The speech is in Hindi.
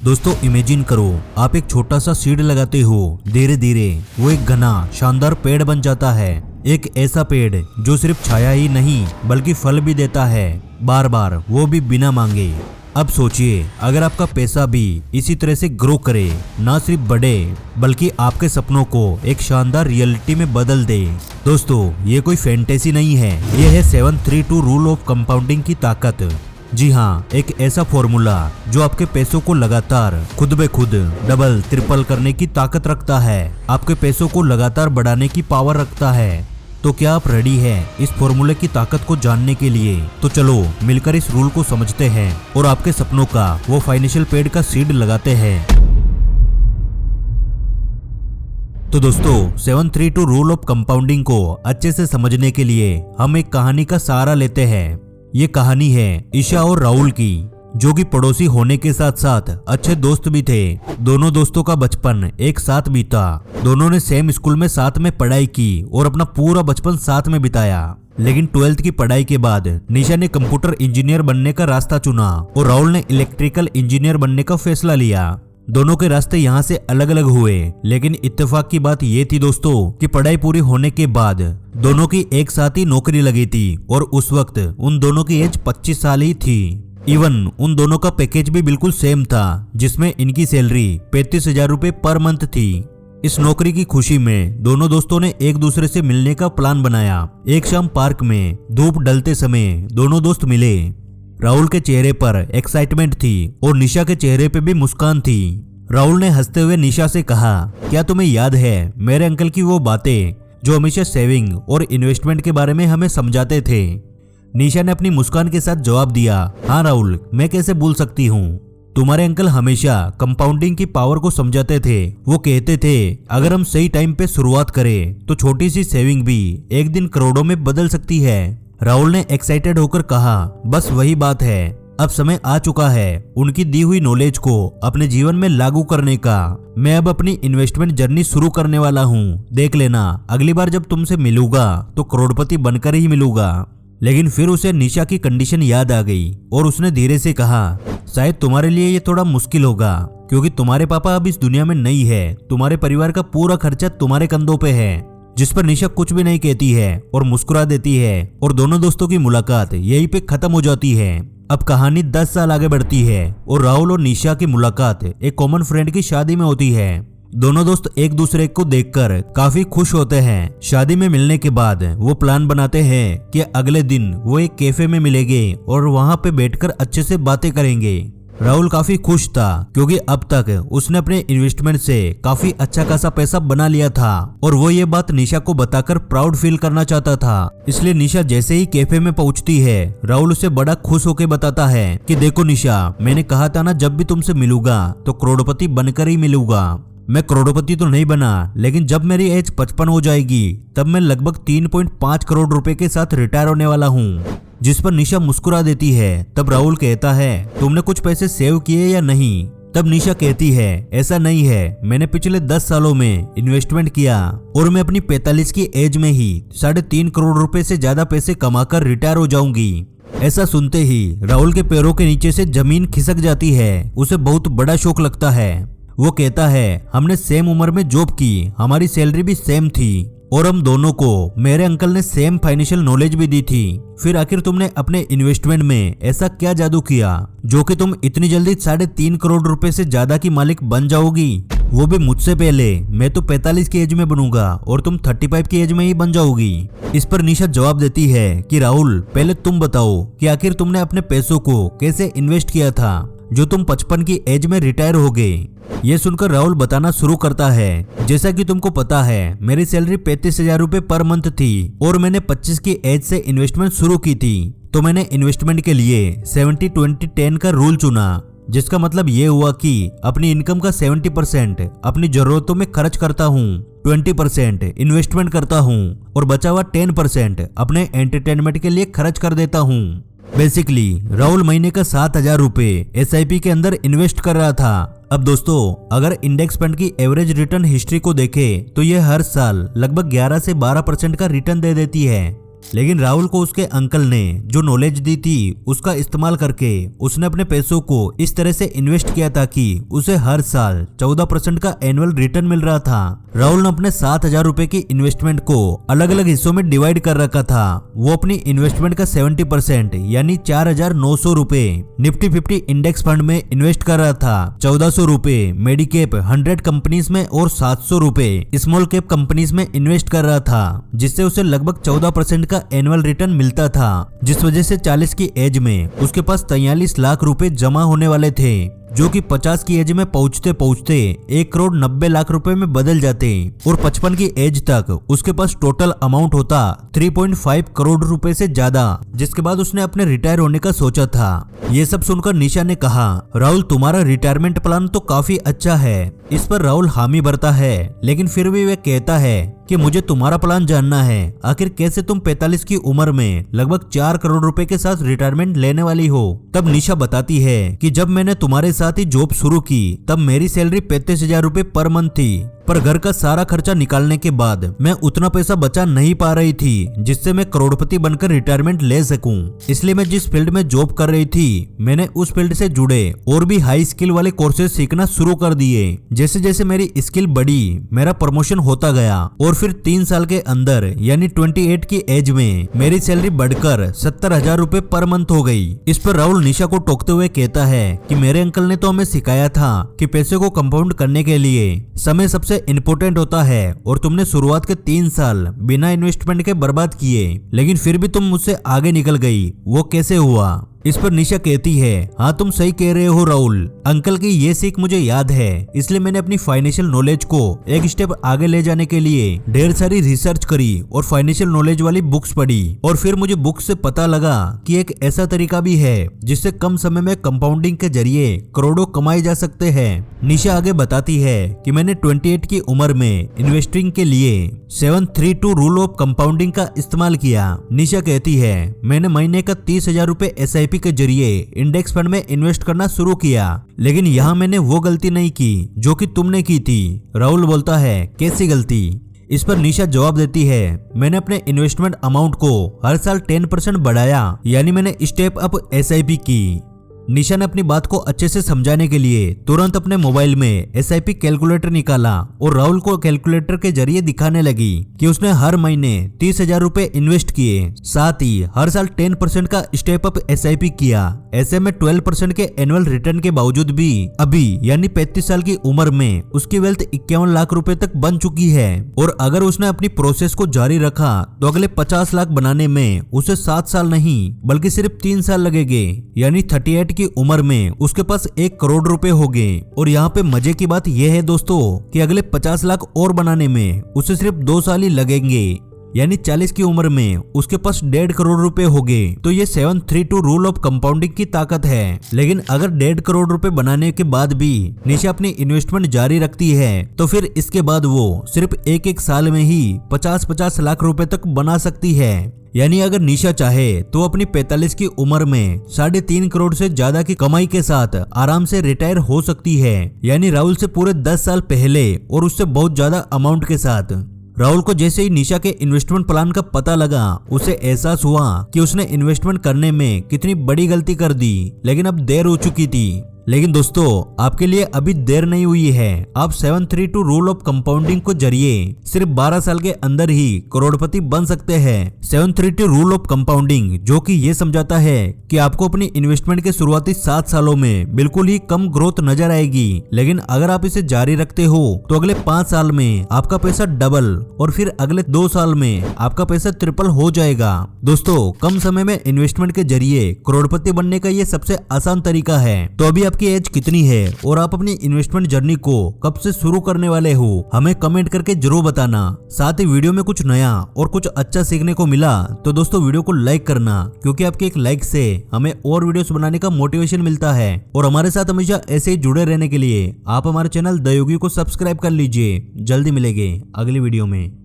दोस्तों इमेजिन करो, आप एक छोटा सा सीड लगाते हो, धीरे धीरे वो एक घना शानदार पेड़ बन जाता है। एक ऐसा पेड़ जो सिर्फ छाया ही नहीं बल्कि फल भी देता है, बार बार, वो भी बिना मांगे। अब सोचिए, अगर आपका पैसा भी इसी तरह से ग्रो करे, ना सिर्फ बढ़े बल्कि आपके सपनों को एक शानदार रियलिटी में बदल दे। दोस्तों ये कोई फैंटेसी नहीं है, ये है 732 रूल ऑफ कंपाउंडिंग की ताकत। जी हाँ, एक ऐसा फॉर्मूला जो आपके पैसों को लगातार खुद ब खुद डबल ट्रिपल करने की ताकत रखता है, आपके पैसों को लगातार बढ़ाने की पावर रखता है। तो क्या आप रेडी हैं इस फॉर्मूले की ताकत को जानने के लिए? तो चलो मिलकर इस रूल को समझते हैं और आपके सपनों का वो फाइनेंशियल पेड़ का सीड लगाते हैं। तो दोस्तों 732 रूल ऑफ कंपाउंडिंग को अच्छे से समझने के लिए हम एक कहानी का सहारा लेते हैं। ये कहानी है ईशा और राहुल की, जो कि पड़ोसी होने के साथ साथ अच्छे दोस्त भी थे। दोनों दोस्तों का बचपन एक साथ बीता, दोनों ने सेम स्कूल में साथ में पढ़ाई की और अपना पूरा बचपन साथ में बिताया। लेकिन 12th की पढ़ाई के बाद निशा ने कंप्यूटर इंजीनियर बनने का रास्ता चुना और राहुल ने इलेक्ट्रिकल इंजीनियर बनने का फैसला लिया। दोनों के रास्ते यहाँ से अलग अलग हुए, लेकिन इत्तेफाक की बात ये थी दोस्तों कि पढ़ाई पूरी होने के बाद दोनों की एक साथ ही नौकरी लगी थी और उस वक्त उन दोनों की एज 25 साल ही थी। इवन उन दोनों का पैकेज भी बिल्कुल सेम था, जिसमें इनकी सैलरी 35,000 रुपए पर मंथ थी। इस नौकरी की खुशी में दोनों दोस्तों ने एक दूसरे से मिलने का प्लान बनाया। एक शाम पार्क में धूप ढलते समय दोनों दोस्त मिले। राहुल के चेहरे पर एक्साइटमेंट थी और निशा के चेहरे पे भी मुस्कान थी। राहुल ने हंसते हुए निशा से कहा, क्या तुम्हें याद है मेरे अंकल की वो बातें जो हमेशा सेविंग और इन्वेस्टमेंट के बारे में हमें समझाते थे? निशा ने अपनी मुस्कान के साथ जवाब दिया, हाँ राहुल, मैं कैसे भूल सकती हूँ। तुम्हारे अंकल हमेशा कंपाउंडिंग की पावर को समझाते थे। वो कहते थे अगर हम सही टाइम पे शुरुआत करें तो छोटी सी सेविंग भी एक दिन करोड़ों में बदल सकती है। राहुल ने एक्साइटेड होकर कहा, बस वही बात है, अब समय आ चुका है उनकी दी हुई नॉलेज को अपने जीवन में लागू करने का। मैं अब अपनी इन्वेस्टमेंट जर्नी शुरू करने वाला हूँ, देख लेना अगली बार जब तुमसे मिलूंगा तो करोड़पति बनकर ही मिलूंगा। लेकिन फिर उसे निशा की कंडीशन याद आ गई और उसने धीरे से कहा, शायद तुम्हारे लिए ये थोड़ा मुश्किल होगा क्योंकि तुम्हारे पापा अब इस दुनिया में नहीं है, तुम्हारे परिवार का पूरा खर्चा तुम्हारे कंधों पे है। जिस पर निशा कुछ भी नहीं कहती है और मुस्कुरा देती है और दोनों दोस्तों की मुलाकात यहीं पे खत्म हो जाती है। अब कहानी 10 साल आगे बढ़ती है और राहुल और निशा की मुलाकात एक कॉमन फ्रेंड की शादी में होती है। दोनों दोस्त एक दूसरे को देखकर काफी खुश होते हैं। शादी में मिलने के बाद वो प्लान बनाते हैं कि अगले दिन वो एक कैफे में मिलेंगे और वहां पे बैठकर अच्छे से बातें करेंगे। राहुल काफी खुश था क्योंकि अब तक उसने अपने इन्वेस्टमेंट से काफी अच्छा खासा पैसा बना लिया था और वो ये बात निशा को बताकर प्राउड फील करना चाहता था। इसलिए निशा जैसे ही कैफे में पहुंचती है, राहुल उसे बड़ा खुश होकर बताता है कि देखो निशा, मैंने कहा था ना जब भी तुमसे मिलूंगा तो करोड़पति बनकर ही मिलूंगा। मैं करोड़पति तो नहीं बना, लेकिन जब मेरी एज 55 हो जाएगी तब मैं लगभग 3.5 करोड़ रुपए के साथ रिटायर होने वाला हूँ। जिस पर निशा मुस्कुरा देती है। तब राहुल कहता है, तुमने कुछ पैसे सेव किए या नहीं? तब निशा कहती है, ऐसा नहीं है, मैंने पिछले 10 सालों में इन्वेस्टमेंट किया और मैं अपनी 45 की एज में ही 3.5 करोड़ रुपए से ज्यादा पैसे कमाकर रिटायर हो जाऊंगी। ऐसा सुनते ही राहुल के पैरों के नीचे से जमीन खिसक जाती है। उसे बहुत बड़ा शौक लगता है। वो कहता है, हमने सेम उम्र में जॉब की, हमारी सैलरी भी सेम थी और हम दोनों को मेरे अंकल ने सेम फाइनेंशियल नॉलेज भी दी थी। फिर आखिर तुमने अपने इन्वेस्टमेंट में ऐसा क्या जादू किया जो कि तुम इतनी जल्दी 3.5 करोड़ रुपए से ज्यादा की मालिक बन जाओगी? वो भी मुझसे पहले। मैं तो 45 की एज में बनूंगा और तुम 35 की एज में ही बन जाओगी। इस पर निशा जवाब देती है कि राहुल, पहले तुम बताओ कि आखिर तुमने अपने पैसों को कैसे इन्वेस्ट किया था जो तुम 55 की एज में रिटायर हो गए। ये सुनकर राहुल बताना शुरू करता है, जैसा कि तुमको पता है मेरी सैलरी 35,000 रुपए पर मंथ थी और मैंने 25 की एज से इन्वेस्टमेंट शुरू की थी। तो मैंने इन्वेस्टमेंट के लिए 70-20-10 का रूल चुना, जिसका मतलब ये हुआ कि अपनी इनकम का 70% अपनी जरूरतों में खर्च करता हूँ, 20% इन्वेस्टमेंट करता हूँ और बचा हुआ 10% अपने एंटरटेनमेंट के लिए खर्च कर देता हूँ। बेसिकली राहुल महीने का 7,000 रुपए SIP के अंदर इन्वेस्ट कर रहा था। अब दोस्तों, अगर इंडेक्स फंड की एवरेज रिटर्न हिस्ट्री को देखें तो ये हर साल लगभग 11 से 12% का रिटर्न दे देती है। लेकिन राहुल को उसके अंकल ने जो नॉलेज दी थी उसका इस्तेमाल करके उसने अपने पैसों को इस तरह से इन्वेस्ट किया था कि उसे हर साल 14% का एनुअल रिटर्न मिल रहा था। राहुल ने अपने 7,000 रुपए की इन्वेस्टमेंट को अलग अलग हिस्सों में डिवाइड कर रखा था। वो अपनी इन्वेस्टमेंट का 70% यानी 4,900 रुपए निफ्टी 50 इंडेक्स फंड में इन्वेस्ट कर रहा था, 1,400 रुपए मेडिकेप 100 कंपनीज में और 700 रुपए स्मॉल कैप कंपनीज में इन्वेस्ट कर रहा था, जिससे उसे लगभग 14% का एनुअल रिटर्न मिलता था, जिस वजह से 40 की एज में उसके पास 43 लाख रुपए जमा होने वाले थे, जो कि 50 की एज में पहुंचते पहुंचते 1,90,00,000 रुपए में बदल जाते और 55 की एज तक उसके पास टोटल अमाउंट होता 3.5 करोड़ रुपए से ज्यादा, जिसके बाद उसने अपने रिटायर होने का सोचा था। ये सब सुनकर निशा ने कहा, राहुल तुम्हारा रिटायरमेंट प्लान तो काफी अच्छा है। इस पर राहुल हामी भरता है, लेकिन फिर भी वह कहता है कि मुझे तुम्हारा प्लान जानना है। आखिर कैसे तुम 45 की उम्र में लगभग 4 करोड़ रुपए के साथ रिटायरमेंट लेने वाली हो। तब निशा बताती है कि जब मैंने तुम्हारे साथ ही जॉब शुरू की तब मेरी सैलरी 35,000 रुपए पर मंथ थी, पर घर का सारा खर्चा निकालने के बाद मैं उतना पैसा बचा नहीं पा रही थी जिससे मैं करोड़पति बनकर रिटायरमेंट ले सकूं। इसलिए मैं जिस फील्ड में जॉब कर रही थी मैंने उस फील्ड से जुड़े और भी हाई स्किल वाले कोर्सेज सीखना शुरू कर दिए। जैसे जैसे मेरी स्किल बढ़ी मेरा प्रमोशन होता गया और फिर 3 साल के अंदर यानी 28 की एज में मेरी सैलरी बढ़कर 70,000 रुपए पर मंथ हो गई। इस पर राहुल निशा को टोकते हुए कहता है कि मेरे अंकल ने तो हमें सिखाया था कि पैसे को कंपाउंड करने के लिए समय सबसे इम्पोर्टेंट होता है और तुमने शुरुआत के 3 साल बिना इन्वेस्टमेंट के बर्बाद किए, लेकिन फिर भी तुम मुझसे आगे निकल गई। वो कैसे हुआ? इस पर निशा कहती है, हाँ तुम सही कह रहे हो राहुल, अंकल की ये सीख मुझे याद है, इसलिए मैंने अपनी फाइनेंशियल नॉलेज को एक स्टेप आगे ले जाने के लिए ढेर सारी रिसर्च करी और फाइनेंशियल नॉलेज वाली बुक्स पढ़ी और फिर मुझे बुक्स से पता लगा कि एक ऐसा तरीका भी है जिससे कम समय में कंपाउंडिंग के जरिए करोड़ों कमाए जा सकते हैं। निशा आगे बताती है कि मैंने 28 की उम्र में इन्वेस्टिंग के लिए 732 रूल ऑफ कंपाउंडिंग का इस्तेमाल किया। निशा कहती है, मैंने महीने का 30,000 रुपए SIP के जरिए इंडेक्स फंड में इन्वेस्ट करना शुरू किया, लेकिन यहाँ मैंने वो गलती नहीं की जो कि तुमने की थी। राहुल बोलता है, कैसी गलती? इस पर निशा जवाब देती है, मैंने अपने इन्वेस्टमेंट अमाउंट को हर साल 10% बढ़ाया, यानी मैंने स्टेप अप SIP की। निशा ने अपनी बात को अच्छे से समझाने के लिए तुरंत अपने मोबाइल में SIP कैलकुलेटर निकाला और राहुल को कैलकुलेटर के जरिए दिखाने लगी कि उसने हर महीने 30,000 रुपए इन्वेस्ट किए, साथ ही हर साल 10% का स्टेप अप SIP किया। ऐसे में 12% के एनुअल रिटर्न के बावजूद भी अभी यानी 35 साल की उम्र में उसकी वेल्थ 51 लाख रुपए तक बन चुकी है और अगर उसने अपनी प्रोसेस को जारी रखा तो अगले 50 लाख बनाने में उसे 7 साल नहीं बल्कि सिर्फ 3 साल लगेंगे, यानी 38 की उम्र में उसके पास 1 करोड़ रुपए हो गए। और यहाँ पे मजे की बात यह है दोस्तों कि अगले 50 लाख और बनाने में उसे सिर्फ 2 साल ही लगेंगे, यानी 40 की उम्र में उसके पास 1.5 करोड़ रुपए हो गए। तो ये 732 रूल ऑफ कंपाउंडिंग की ताकत है। लेकिन अगर 1.5 करोड़ रुपए बनाने के बाद भी निशा अपनी इन्वेस्टमेंट जारी रखती है तो फिर इसके बाद वो सिर्फ एक साल में ही 50-50 लाख रुपए तक बना सकती है। यानी अगर निशा चाहे तो अपनी 45 की उम्र में 3.5 करोड़ से ज्यादा की कमाई के साथ आराम से रिटायर हो सकती है, यानी राहुल से पूरे 10 साल पहले और उससे बहुत ज्यादा अमाउंट के साथ। राहुल को जैसे ही निशा के इन्वेस्टमेंट प्लान का पता लगा उसे एहसास हुआ कि उसने इन्वेस्टमेंट करने में कितनी बड़ी गलती कर दी, लेकिन अब देर हो चुकी थी। लेकिन दोस्तों आपके लिए अभी देर नहीं हुई है। आप 732 रूल ऑफ कंपाउंडिंग को जरिए सिर्फ 12 साल के अंदर ही करोड़पति बन सकते हैं। 732 रूल ऑफ कंपाउंडिंग जो कि ये समझाता है कि आपको अपनी इन्वेस्टमेंट के शुरुआती 7 सालों में बिल्कुल ही कम ग्रोथ नजर आएगी, लेकिन अगर आप इसे जारी रखते हो तो अगले 5 साल में आपका पैसा डबल और फिर अगले 2 साल में आपका पैसा ट्रिपल हो जाएगा। दोस्तों कम समय में इन्वेस्टमेंट के जरिए करोड़पति बनने का ये सबसे आसान तरीका है। तो अभी आपकी एज कितनी है और आप अपनी इन्वेस्टमेंट जर्नी को कब से शुरू करने वाले हो, हमें कमेंट करके जरूर बताना। साथ ही वीडियो में कुछ नया और कुछ अच्छा सीखने को मिला तो दोस्तों वीडियो को लाइक करना, क्योंकि आपके एक लाइक से हमें और वीडियोस बनाने का मोटिवेशन मिलता है। और हमारे साथ हमेशा ऐसे ही जुड़े रहने के लिए आप हमारे चैनल द योगी को सब्सक्राइब कर लीजिए। जल्दी मिलेंगे अगली वीडियो में।